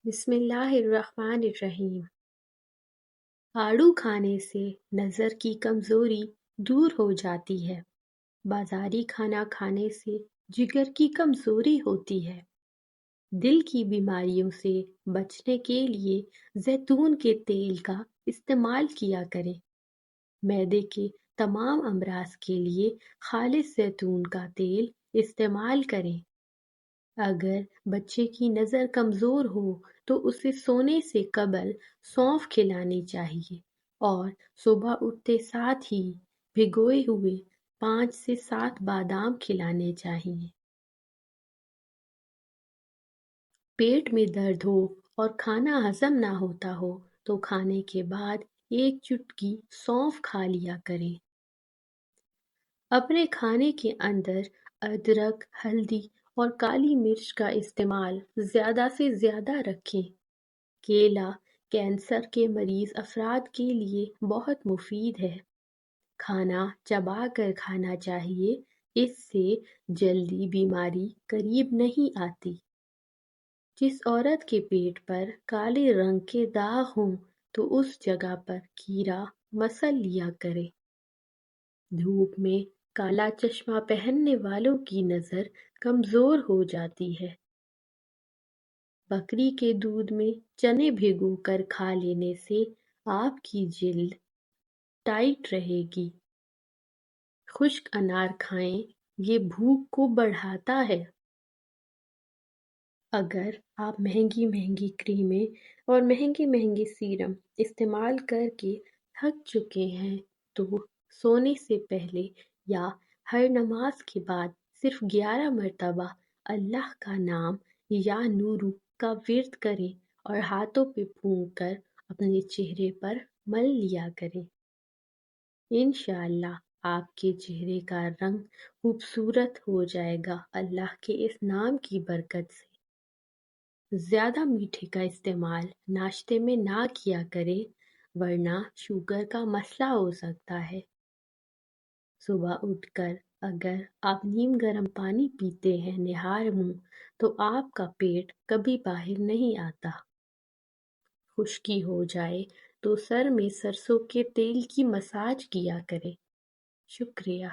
بسم اللہ الرحمن الرحیم۔ آڑو کھانے سے نظر کی کمزوری دور ہو جاتی ہے۔ بازاری کھانا کھانے سے جگر کی کمزوری ہوتی ہے۔ دل کی بیماریوں سے بچنے کے لیے زیتون کے تیل کا استعمال کیا کریں۔ معدے کے تمام امراض کے لیے خالص زیتون کا تیل استعمال کریں۔ اگر بچے کی نظر کمزور ہو تو اسے سونے سے قبل سونف کھلانی چاہیے اور صبح اٹھتے ساتھ ہی بھگوئے ہوئے 5 سے 7 بادام کھلانے چاہیے۔ پیٹ میں درد ہو اور کھانا ہضم نہ ہوتا ہو تو کھانے کے بعد 1 چٹکی سونف کھا لیا کریں۔ اپنے کھانے کے اندر ادرک، ہلدی اور کالی مرچ کا استعمال زیادہ سے زیادہ رکھیں۔ کیلا کینسر کے مریض افراد کے لیے بہت مفید ہے۔ کھانا چبا کر کھانا چاہیے، اس سے جلدی بیماری قریب نہیں آتی۔ جس عورت کے پیٹ پر کالے رنگ کے داغ ہوں تو اس جگہ پر کیرا مسل لیا کرے۔ دھوپ میں کالا چشمہ پہننے والوں کی نظر کمزور ہو جاتی ہے۔ بکری کے دودھ میں چنے بھگو کر کھا لینے سے آپ کی جلد ٹائٹ رہے گی۔ خشک انار کھائیں، یہ بھوک کو بڑھاتا ہے۔ اگر آپ مہنگی مہنگی کریمیں اور مہنگے مہنگے سیرم استعمال کر کے تھک چکے ہیں تو سونے سے پہلے یا ہر نماز کے بعد صرف 11 مرتبہ اللہ کا نام یا نورو کا ورد کریں اور ہاتھوں پہ پھونک کر اپنے چہرے پر مل لیا کریں۔ انشاءاللہ آپ کے چہرے کا رنگ خوبصورت ہو جائے گا اللہ کے اس نام کی برکت سے۔ زیادہ میٹھے کا استعمال ناشتے میں نہ کیا کرے ورنہ شوگر کا مسئلہ ہو سکتا ہے۔ صبح اٹھ کر اگر آپ نیم گرم پانی پیتے ہیں نہار منہ تو آپ کا پیٹ کبھی باہر نہیں آتا۔ خشکی ہو جائے تو سر میں سرسوں کے تیل کی مساج کیا کرے۔ شکریہ۔